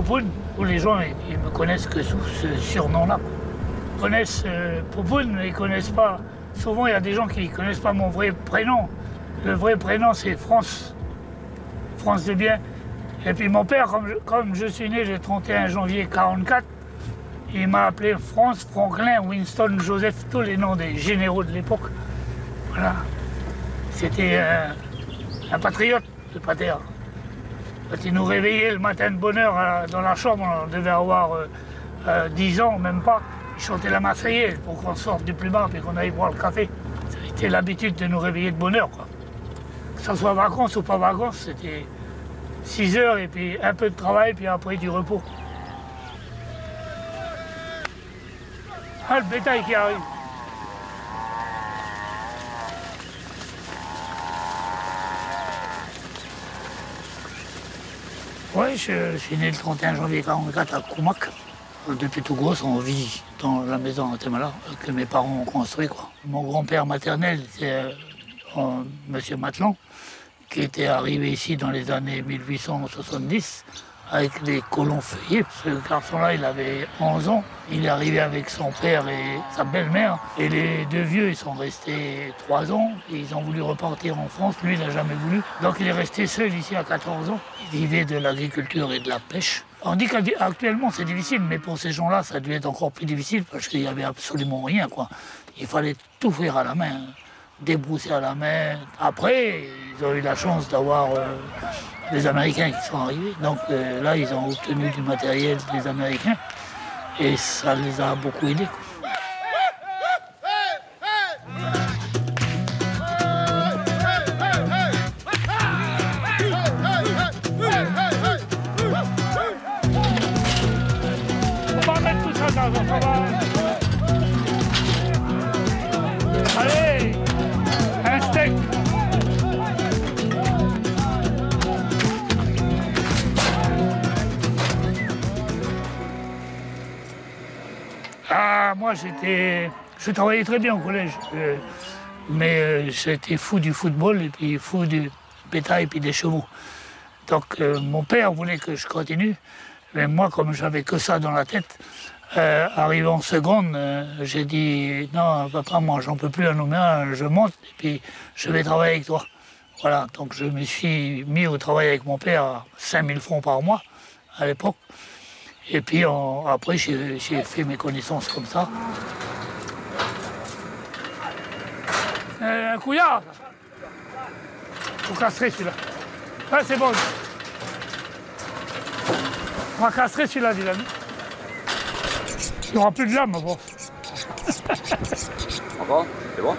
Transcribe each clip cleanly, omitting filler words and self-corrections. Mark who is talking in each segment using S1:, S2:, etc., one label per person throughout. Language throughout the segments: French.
S1: Poupoune, où les gens ils me connaissent que sous ce surnom-là. Ils connaissent Poupoune, mais ils connaissent pas. Souvent, il y a des gens qui ne connaissent pas mon vrai prénom. Le vrai prénom, c'est France. France de Bien. Et puis mon père, comme je suis né le 31 janvier 1944, il m'a appelé France, Franklin, Winston, Joseph, tous les noms des généraux de l'époque. Voilà. C'était un patriote, le pater. Quand il nous réveillait le matin de bonne heure dans la chambre, on devait avoir 10 ans, même pas. Il chantait la Marseillaise pour qu'on sorte du plus bas et qu'on aille boire le café. C'était l'habitude de nous réveiller de bonne heure, quoi. Que ce soit vacances ou pas vacances, c'était 6 heures et puis un peu de travail, puis après du repos. Ah, le bétail qui arrive. Oui, je suis né le 31 janvier 1944 à Koumak. Depuis tout gros, on vit dans la maison à Temala que mes parents ont construit, quoi. Mon grand-père maternel, c'est Monsieur Matelan, qui était arrivé ici dans les années 1870 avec des colons feuillés. Ce garçon-là, il avait 11 ans. Il est arrivé avec son père et sa belle-mère. Et les deux vieux, ils sont restés 3 ans. Et ils ont voulu repartir en France. Lui, il n'a jamais voulu. Donc il est resté seul ici à 14 ans. Il vivait de l'agriculture et de la pêche. On dit qu'actuellement, c'est difficile, mais pour ces gens-là, ça a dû être encore plus difficile parce qu'il n'y avait absolument rien, quoi. Il fallait tout faire à la main, débrousser à la main. Après, ils ont eu la chance d'avoir des Américains qui sont arrivés. Donc là, ils ont obtenu du matériel des Américains et ça les a beaucoup aidés, quoi. On va mettre tout ça dans un travail. Allez, un steak. Ah, moi, je travaillais très bien au collège, mais j'étais fou du football et puis fou du bétail et puis des chevaux. Donc, mon père voulait que je continue, mais moi, comme j'avais que ça dans la tête, arrivé en seconde, j'ai dit non, papa, moi, j'en peux plus à Nouméa, je monte et puis je vais travailler avec toi. Voilà, donc je me suis mis au travail avec mon père à 5000 francs par mois à l'époque. Et puis après, j'ai fait mes connaissances comme ça. Un couillard. Faut castrer celui-là. Ouais, c'est bon. On va castrer celui-là, Dylan. Il n'y aura plus de lame, à force.
S2: Encore? C'est bon?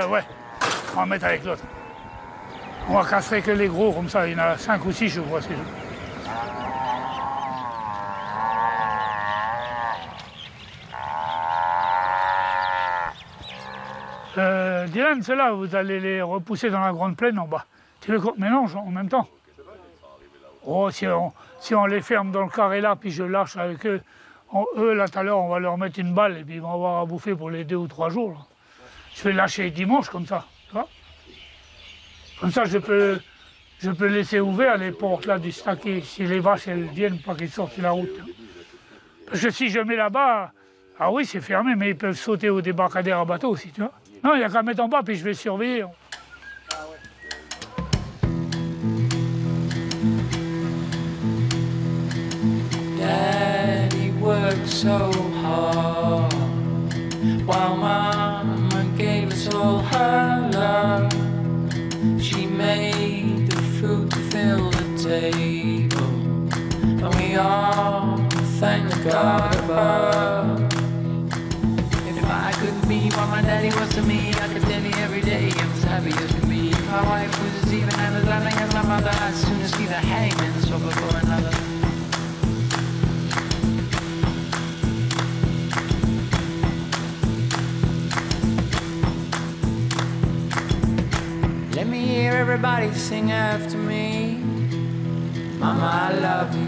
S1: Ouais. On va mettre avec l'autre. On va castrer que les gros, comme ça, il y en a 5 ou 6, je crois, c'est tout. Dylan, ceux-là, vous allez les repousser dans la grande plaine en bas. Tu les mélanges en même temps. Oh, si on les ferme dans le carré là, puis je lâche avec eux, eux, là, tout à l'heure, on va leur mettre une balle et puis ils vont avoir à bouffer pour les 2 ou 3 jours. Là. Je vais lâcher dimanche, comme ça, tu vois. Comme ça, je peux laisser ouvert les portes là du stacké, si les vaches, elles viennent, pas qu'elles sortent sur la route. Parce que si je mets là-bas, ah oui, c'est fermé, mais ils peuvent sauter au débarcadère à bateau aussi, tu vois. Non, il n'y a qu'à mettre en bas, puis je vais surveiller.
S3: Daddy worked so hard while Mama gave us all her love. She made the food to fill the table, and we all thank the God above. If I could be what my daddy was to me, I could tell you every day I'm as happy as could be. If my wife was as even and as loving as my mother, I'd sooner see the hangman so before another. Let me hear everybody sing after me. Mama, I love you.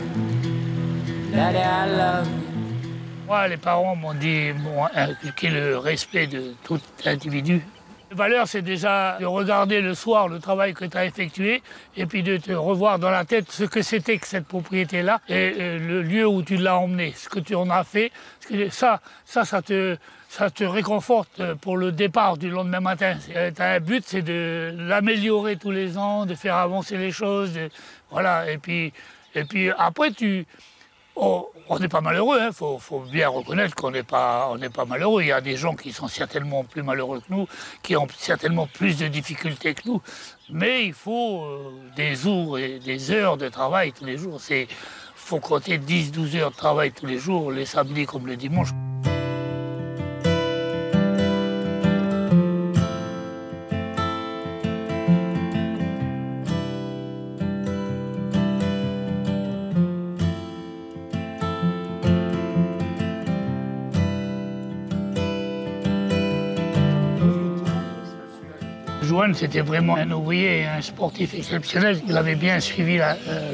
S3: Daddy, I love you.
S1: Moi, les parents m'ont dit, m'ont inculqué le respect de tout individu. Valeur, c'est déjà de regarder le soir le travail que tu as effectué et puis de te revoir dans la tête ce que c'était que cette propriété-là et le lieu où tu l'as emmené, ce que tu en as fait. Ça te réconforte pour le départ du lendemain matin. Tu as un but, c'est de l'améliorer tous les ans, de faire avancer les choses. Voilà. Et puis après, on n'est pas malheureux, hein. Faut bien reconnaître qu'on n'est pas malheureux. Il y a des gens qui sont certainement plus malheureux que nous, qui ont certainement plus de difficultés que nous. Mais il faut des jours et des heures de travail tous les jours. Il faut compter 10-12 heures de travail tous les jours, les samedis comme le dimanche. Joanne, c'était vraiment un ouvrier, un sportif exceptionnel. Il avait bien suivi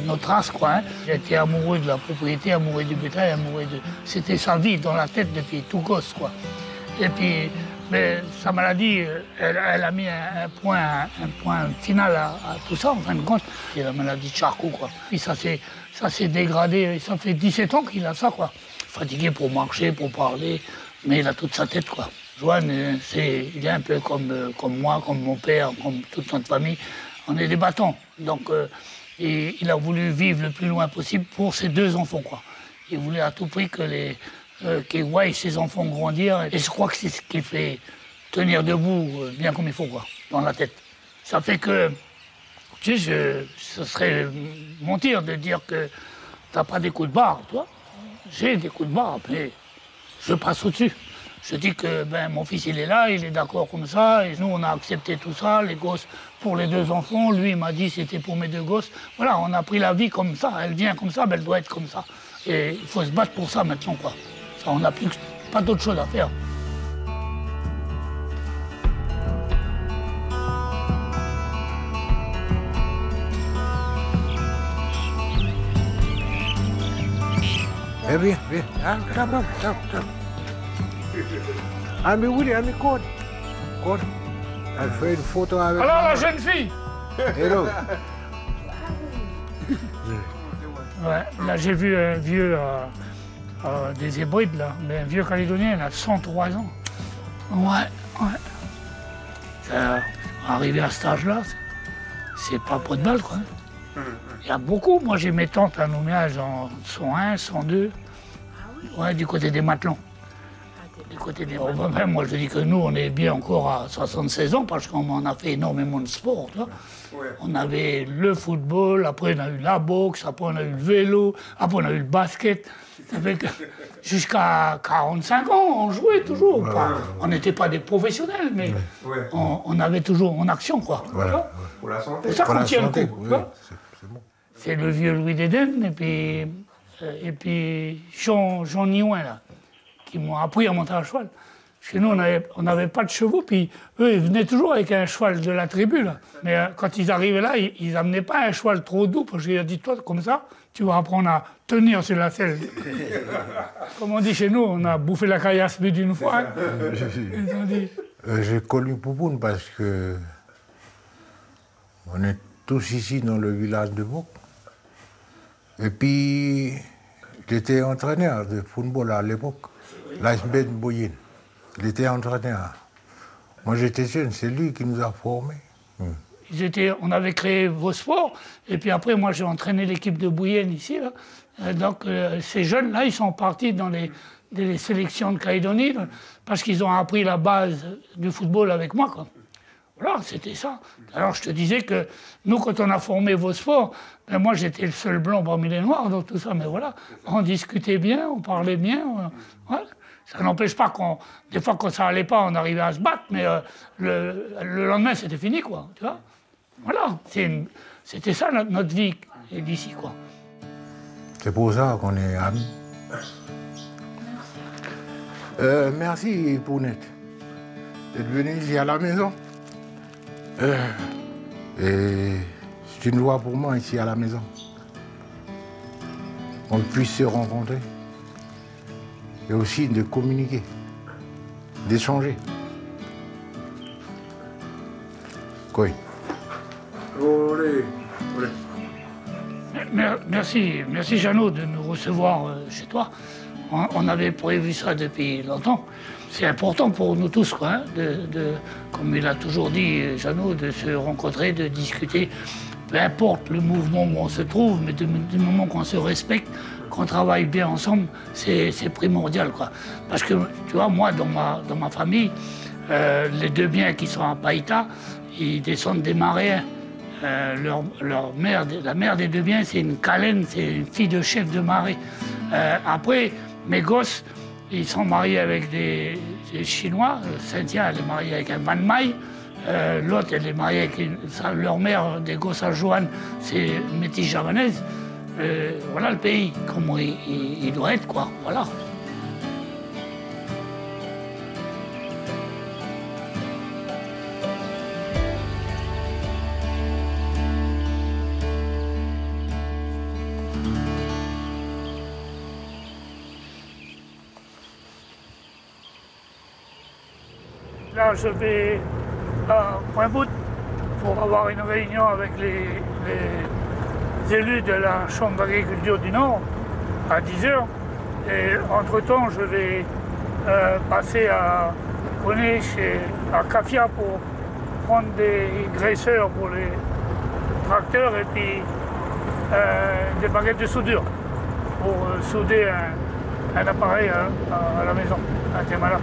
S1: notre traces, quoi. Hein. Il était amoureux de la propriété, amoureux du bétail, C'était sa vie dans la tête depuis tout gosse, quoi. Et puis, mais sa maladie, elle a mis un point final à tout ça, en fin de compte. C'est la maladie de Charcot, quoi. Puis ça s'est dégradé. Ça fait 17 ans qu'il a ça, quoi. Fatigué pour marcher, pour parler, mais il a toute sa tête, quoi. Joanne, il est un peu comme moi, comme mon père, comme toute notre famille. On est des battants. Donc, il a voulu vivre le plus loin possible pour ses 2 enfants, quoi. Il voulait à tout prix qu'il voie ses enfants grandir. Et je crois que c'est ce qui fait tenir debout bien comme il faut, quoi, dans la tête. Ça fait que, tu sais, ce serait mentir de dire que t'as pas des coups de barre, toi. J'ai des coups de barre, mais je passe au-dessus. Je dis que mon fils, il est là, il est d'accord comme ça, et nous, on a accepté tout ça, les gosses pour les 2 enfants. Lui, il m'a dit c'était pour mes 2 gosses. Voilà, on a pris la vie comme ça, elle vient comme ça, elle doit être comme ça. Et il faut se battre pour ça maintenant, quoi. Ça, on n'a pas d'autre chose à faire.
S2: Eh bien, viens. Ah, come. Ami Willy, ami Code. Elle fait une photo avec
S1: Alors,
S2: maman.
S1: la jeune fille.
S2: Hello.
S1: Ouais, là, j'ai vu un vieux des Hébrides, là, mais un vieux Calédonien, il a 103 ans. Ouais. Arrivé à cet âge-là, c'est pas pot de balle, quoi. Il y a beaucoup. Moi, j'ai mes tantes à Nouméa, elles en 101, 102. Ouais, du côté des Matelons. Moi, je dis que nous, on est bien encore à 76 ans parce qu'on en a fait énormément de sport. Tu vois. Ouais. On avait le football, après on a eu la boxe, après on a eu le vélo, après on a eu le basket. Ça fait que jusqu'à 45 ans, on jouait toujours. Ouais, on n'était pas des professionnels, mais on avait toujours en action, quoi.
S2: Voilà.
S1: Ouais.
S4: Pour la santé.
S1: C'est ça qu'on tient le coup.
S2: Oui, c'est bon.
S1: C'est le vieux Louis d'Éden et puis Jean Niouin, là, qui m'ont appris à monter à cheval. Parce que nous, on n'avait pas de chevaux, puis eux, ils venaient toujours avec un cheval de la tribu, là. Mais quand ils arrivaient là, ils n'amenaient pas un cheval trop doux, parce que j'ai dit, toi, comme ça, tu vas apprendre à tenir sur la selle. Comme on dit chez nous, on a bouffé la caillasse plus d'une fois. Hein. Ils ont dit...
S2: J'ai connu Poupoune parce que on est tous ici dans le village de Bouc. Et puis, j'étais entraîneur de football à l'époque, l'ASB Boyine. Il était entraîneur. Moi, j'étais jeune, c'est lui qui nous a formés.
S1: On avait créé vos sports, et puis après, moi, j'ai entraîné l'équipe de Bouyenne ici. Là. Donc, ces jeunes-là, ils sont partis dans les sélections de Calédonie, parce qu'ils ont appris la base du football avec moi, quoi. Voilà, c'était ça. Alors, je te disais que nous, quand on a formé vos sports, moi, j'étais le seul blanc parmi les noirs, donc tout ça, mais voilà, on discutait bien, on parlait bien. Ouais. Ça n'empêche pas des fois, quand ça allait pas, on arrivait à se battre, mais le lendemain, c'était fini, quoi, tu vois. Voilà, c'était ça notre vie d'ici, quoi.
S2: C'est pour ça qu'on est amis. Merci, Pounette, d'être venu ici à la maison. Et c'est une joie pour moi ici à la maison. On puisse se rencontrer. Et aussi de communiquer, d'échanger. Quoi. Olé, olé.
S1: Merci Jeannot de nous recevoir chez toi. On avait prévu ça depuis longtemps. C'est important pour nous tous, quoi, hein, comme il a toujours dit, Jeannot, de se rencontrer, de discuter. Peu importe le mouvement où on se trouve, mais du moment qu'on se respecte, qu'on travaille bien ensemble, c'est primordial, quoi. Parce que, tu vois, moi, dans ma famille, les deux biens qui sont à Païta, ils descendent des Maréens. Leur mère, la mère des deux biens, c'est une Calène, c'est une fille de chef de marée. Après, mes gosses, ils sont mariés avec des Chinois. Cynthia, elle est mariée avec un Van Mai. L'autre, elle est mariée avec leur mère, des gosses à Joanne, c'est métisse javanaise. Voilà le pays, comment il doit être, quoi. Voilà. Là, je vais à Pointe-Bout pour avoir une réunion avec les élus de la Chambre d'agriculture du Nord à 10h. Et entre-temps, je vais passer à Koné, à Kafia pour prendre des graisseurs pour les tracteurs et puis des baguettes de soudure pour souder un appareil à la maison, à Temala.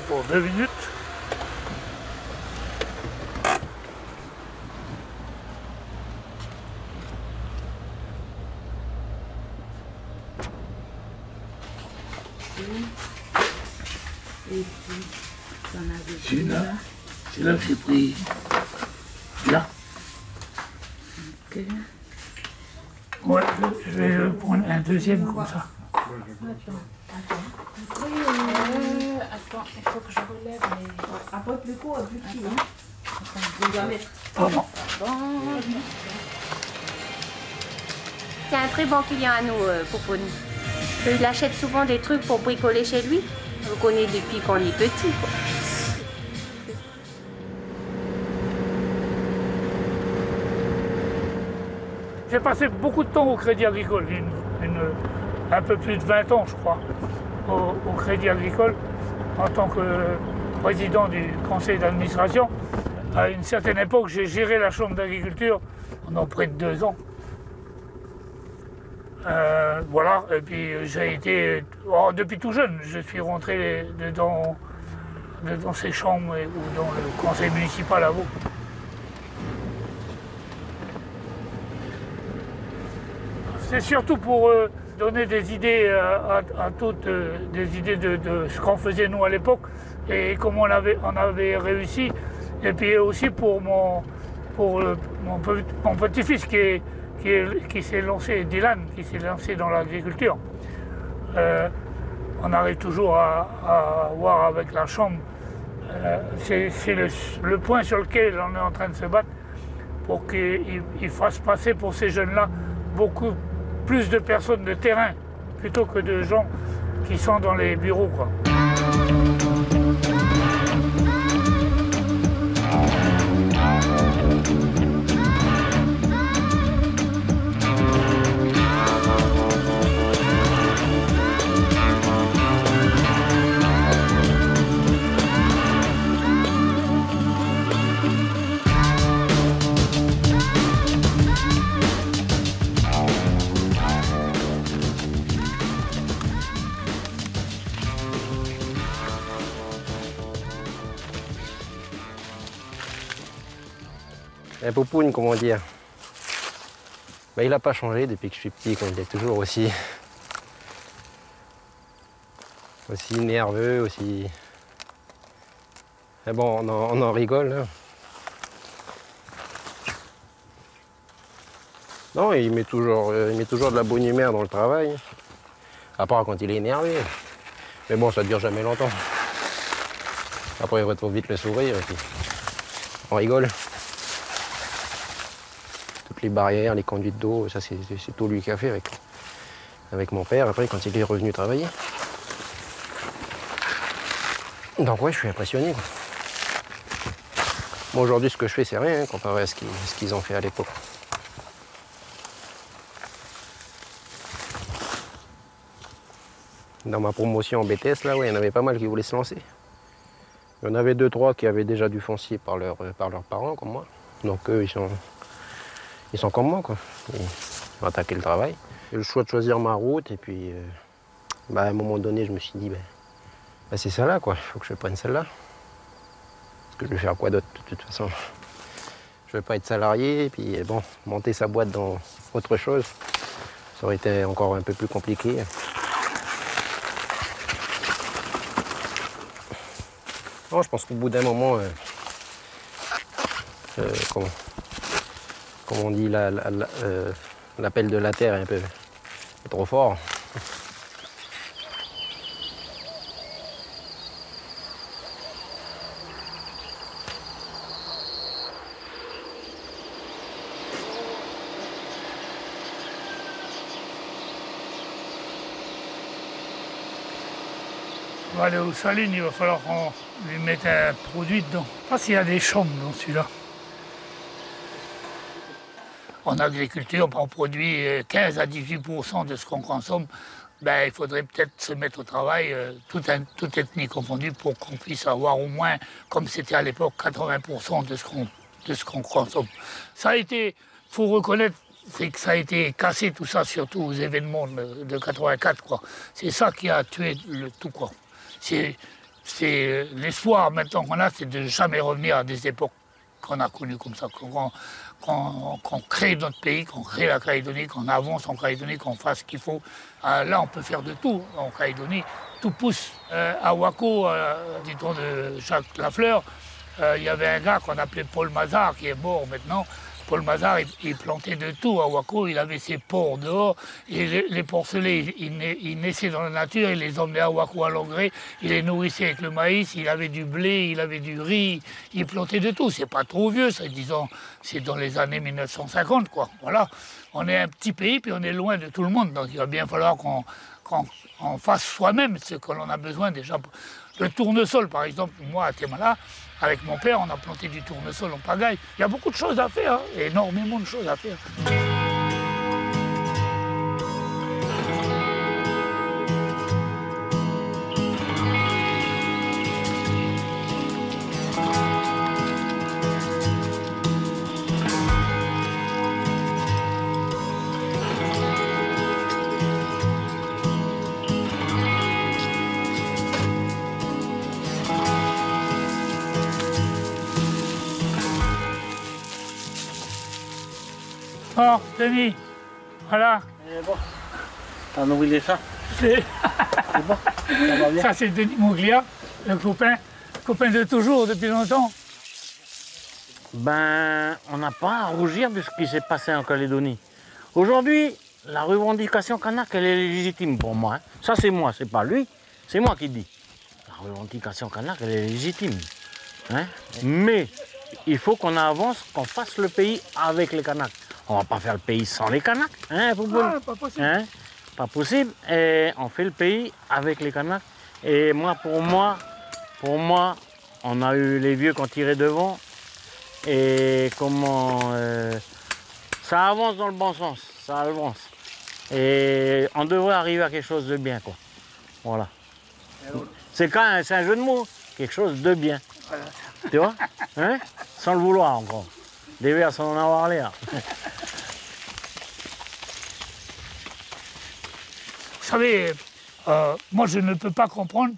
S1: Pour 2 minutes.
S4: Et puis, t'en avais
S1: C'est là que j'ai pris. Là.
S4: Ok.
S1: Ouais, je vais prendre un deuxième comme ça.
S4: Attends, il faut que je relève les... Après, plus court et plus petit. Hein. Attends, je dois mettre...
S1: Pardon.
S5: C'est un très bon client à nous, Popoun. Il achète souvent des trucs pour bricoler chez lui. On le connaît depuis qu'on est petit, quoi.
S1: J'ai passé beaucoup de temps au Crédit Agricole, un peu plus de 20 ans, je crois, au Crédit Agricole, en tant que président du conseil d'administration. À une certaine époque, j'ai géré la Chambre d'agriculture pendant près de 2 ans. Voilà, et puis j'ai été, depuis tout jeune, je suis rentré dedans ces chambres ou dans le conseil municipal à Vaud. C'est surtout pour donner des idées à toutes, des idées de ce qu'on faisait nous à l'époque et comment on avait réussi. Et puis aussi pour mon petit-fils qui s'est lancé, Dylan, qui s'est lancé dans l'agriculture. On arrive toujours à voir avec la Chambre. C'est le point sur lequel on est en train de se battre pour qu'il fasse passer pour ces jeunes-là beaucoup plus de personnes de terrain plutôt que de gens qui sont dans les bureaux, quoi.
S6: Un Popoun, comment dire, il n'a pas changé depuis que je suis petit, quoi. Il est toujours aussi nerveux, aussi... Mais bon, on en rigole. Hein. Non, il met toujours de la bonne humeur dans le travail. À part quand il est énervé. Mais bon, ça ne dure jamais longtemps. Après, il retrouve vite le sourire et puis on rigole. Toutes les barrières, les conduites d'eau, ça c'est tout lui qui a fait avec mon père, après quand il est revenu travailler. Donc ouais, je suis impressionné, quoi. Moi aujourd'hui, ce que je fais, c'est rien, comparé à ce qu'ils ont fait à l'époque. Dans ma promotion en BTS, là, ouais, il y en avait pas mal qui voulaient se lancer. Il y en avait 2-3 qui avaient déjà du foncier par leurs parents, comme moi. Donc eux, ils sont comme moi, quoi. Ils ont attaqué le travail. J'ai eu le choix de choisir ma route, et puis à un moment donné, je me suis dit, c'est ça là, quoi. Il faut que je prenne celle-là. Parce que je vais faire quoi d'autre, de toute façon. Je ne vais pas être salarié, et puis bon, monter sa boîte dans autre chose, ça aurait été encore un peu plus compliqué. Non, je pense qu'au bout d'un moment, comme on dit, l'appel de la terre est un peu trop fort.
S1: On va aller aux salines, il va falloir qu'on lui mette un produit dedans. Je sais pas s'il y a des chambres dans celui-là. En agriculture, on produit 15 à 18% de ce qu'on consomme. Il faudrait peut-être se mettre au travail, toute ethnie confondue, pour qu'on puisse avoir au moins, comme c'était à l'époque, 80% de ce qu'on consomme. Ça a été, il faut reconnaître, c'est que ça a été cassé tout ça, surtout aux événements de 84, quoi. C'est ça qui a tué le tout, quoi. C'est l'espoir maintenant qu'on a, c'est de jamais revenir à des époques qu'on a connues comme ça, qu'on crée notre pays, qu'on crée la Calédonie, qu'on avance en Calédonie, qu'on fasse ce qu'il faut. Là, on peut faire de tout en Calédonie. Tout pousse. À Wako, dit-on de Jacques Lafleur, il y avait un gars qu'on appelait Paul Mazard, qui est mort maintenant. Paul Mazard, il plantait de tout à Wako, il avait ses porcs dehors, et les porcelets, il naissait dans la nature, il les emmenait à Wako à l'engrais, il les nourrissait avec le maïs, il avait du blé, il avait du riz, il plantait de tout. C'est pas trop vieux, ça, disons, c'est dans les années 1950, quoi. Voilà. On est un petit pays, puis on est loin de tout le monde, donc il va bien falloir qu'on fasse soi-même ce que l'on a besoin déjà. Le tournesol, par exemple, moi à Témala, avec mon père, on a planté du tournesol en pagaille. Il y a beaucoup de choses à faire, hein, énormément de choses à faire. Bon, Denis, voilà.
S7: Bon, t'as oublié ça?
S1: C'est
S7: bon, ça va bien.
S1: Ça, c'est Denis Mouglia, le copain de toujours, depuis longtemps.
S7: On n'a pas à rougir de ce qui s'est passé en Calédonie. Aujourd'hui, la revendication kanak, elle est légitime pour moi. Hein. Ça, c'est moi, c'est pas lui, c'est moi qui dis. La revendication kanak, elle est légitime. Hein. Mais il faut qu'on avance, qu'on fasse le pays avec les Kanaks. On va pas faire le pays sans les Kanaks, hein,
S1: Pas possible.
S7: Hein, pas possible. Et on fait le pays avec les Kanaks. Et pour moi, on a eu les vieux qui ont tiré devant. Et ça avance dans le bon sens, ça avance. Et on devrait arriver à quelque chose de bien, quoi. Voilà. C'est un jeu de mots, quelque chose de bien.
S1: Voilà.
S7: Tu vois, hein? Sans le vouloir encore. Des vers sans en avoir l'air.
S1: Vous savez, moi je ne peux pas comprendre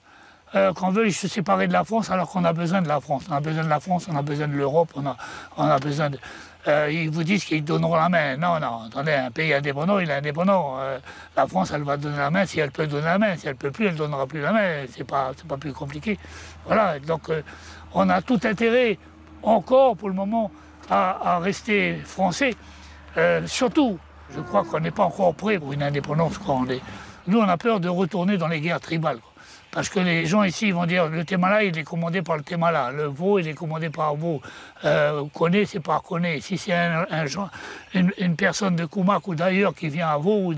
S1: qu'on veuille se séparer de la France alors qu'on a besoin de la France. On a besoin de la France, on a besoin de l'Europe, on a besoin de... ils vous disent qu'ils donneront la main. Non, attendez, un pays indépendant, il est indépendant. La France, elle va donner la main si elle peut donner la main. Si elle ne peut plus, elle ne donnera plus la main. C'est pas plus compliqué. Voilà, donc on a tout intérêt, encore pour le moment, à rester français. Surtout, je crois qu'on n'est pas encore prêt pour une indépendance. Nous, on a peur de retourner dans les guerres tribales. Quoi. Parce que les gens ici ils vont dire le Témala, il est commandé par le Témala. Le Veau, il est commandé par Veau. Koné, c'est par Koné. Si c'est une personne de Koumak ou d'ailleurs qui vient à Veau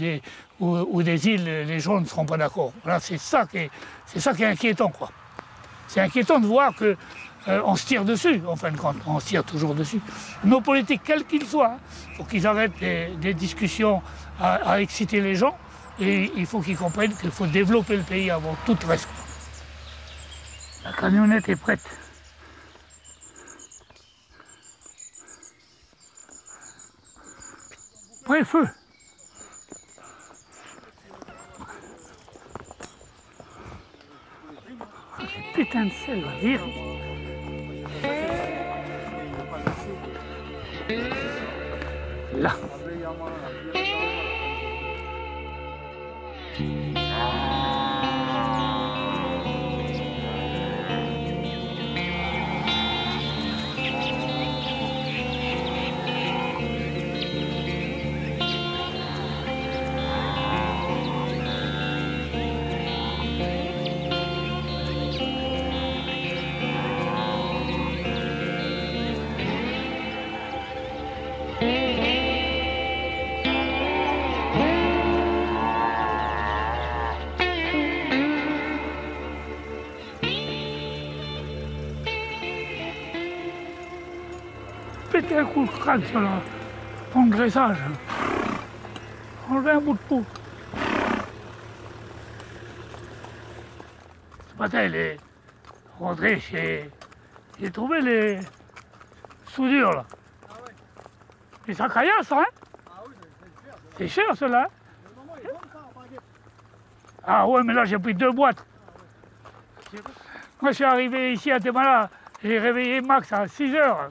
S1: ou des îles, les gens ne seront pas d'accord. Voilà, c'est ça qui est inquiétant, quoi. C'est inquiétant de voir que on se tire dessus, en fin de compte. On se tire toujours dessus. Nos politiques, quels qu'ils soient, il faut qu'ils arrêtent des discussions à exciter les gens. Et il faut qu'ils comprennent qu'il faut développer le pays avant tout le reste. La camionnette est prête. Prêt, feu. Putain de sel, va dire. Là. Péter un coup de crâne sur le pont de graissage. Enlever un bout de peau. Ce matin, il est rentré chez... J'ai trouvé les soudures là. Et ça caillasse, hein? C'est cher cela. Ah ouais, mais là j'ai pris 2 boîtes. Moi je suis arrivé ici à Témala, j'ai réveillé Max à 6 heures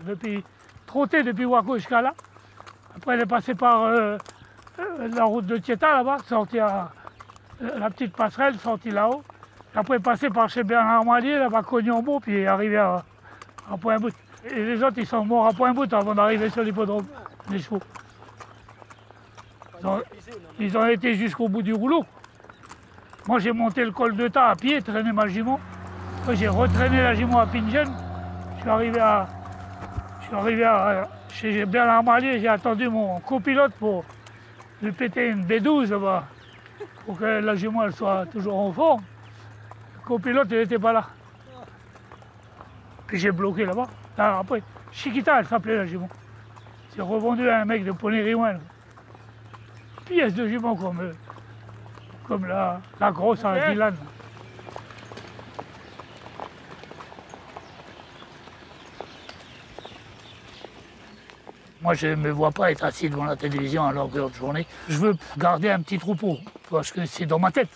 S1: trotté depuis Wako jusqu'à là. Après, elle est passée par la route de Tieta, là-bas, sortie à la petite passerelle, sortie là-haut. Après, passée par chez Bernard Malier, là-bas, Cognambo, puis arrivé à Pointe-Bout. Et les autres, ils sont morts à Pointe-Bout avant d'arriver sur l'hippodrome, les chevaux. Ils ont été jusqu'au bout du rouleau. Moi, j'ai monté le col de Tas à pied, traîné ma jument. Après, j'ai retraîné la jument à Pingen. Je suis arrivé chez Bernard Malier, j'ai attendu mon copilote pour lui péter une B12 là-bas, pour que la jument elle soit toujours en forme. Le copilote, il n'était pas là. Puis j'ai bloqué là-bas. Après, Chiquita, elle s'appelait la jument. J'ai revendu à un mec de Poney-Riouin. Pièce de jument comme la grosse à Dylan. Moi, je ne me vois pas être assis devant la télévision à longueur de journée. Je veux garder un petit troupeau, parce que c'est dans ma tête.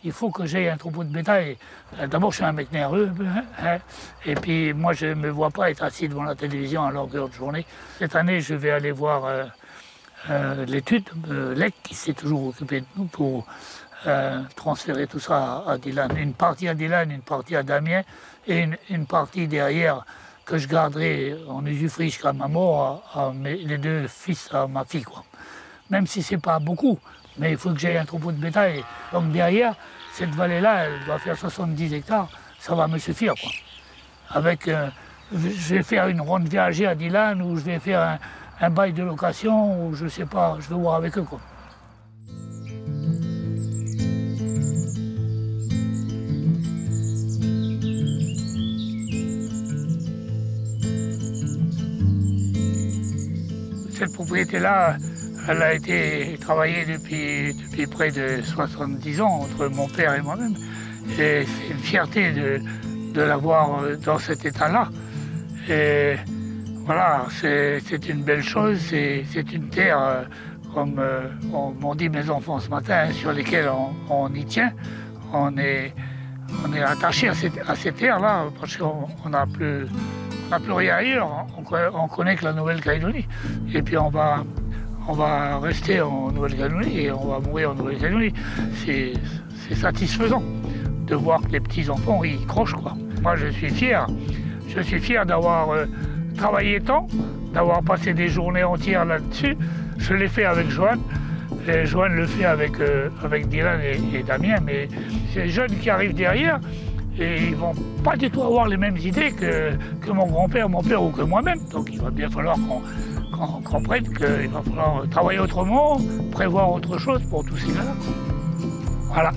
S1: Il faut que j'aie un troupeau de bétail. D'abord, je suis un mec nerveux. Hein, et puis, moi, je ne me vois pas être assis devant la télévision à longueur de journée. Cette année, je vais aller voir l'étude, l'EC, qui s'est toujours occupé de nous pour transférer tout ça à Dylan. Une partie à Dylan, une partie à Damien, et une partie derrière que je garderai en usufruit jusqu'à ma mort à les 2 fils à ma fille, quoi. Même si c'est pas beaucoup, mais il faut que j'aie un troupeau de bétail. Donc derrière, cette vallée-là, elle doit faire 70 hectares, ça va me suffire, quoi. Avec, je vais faire une ronde viagère à Dylan, ou je vais faire un bail de location, ou je sais pas, je vais voir avec eux, quoi. Cette propriété-là, elle a été travaillée depuis près de 70 ans entre mon père et moi-même. Et c'est une fierté de l'avoir dans cet état-là. Et voilà, c'est une belle chose, c'est une terre, comme m'ont dit mes enfants ce matin, sur lesquelles on y tient. On est attaché à ces terres-là parce qu'on n'a plus rien ailleurs, on connaît que la Nouvelle-Calédonie. Et puis on va rester en Nouvelle-Calédonie et on va mourir en Nouvelle-Calédonie. C'est satisfaisant de voir que les petits-enfants, ils crochent, quoi. Moi, je suis fier. Je suis fier d'avoir travaillé tant, d'avoir passé des journées entières là-dessus. Je l'ai fait avec Joanne. Et Joanne le fait avec Dylan et Damien, mais ces jeunes qui arrivent derrière, et ils vont pas du tout avoir les mêmes idées que mon grand-père, mon père ou que moi-même. Donc il va bien falloir qu'on comprenne qu'il va falloir travailler autrement, prévoir autre chose pour tous ces gars-là. Voilà.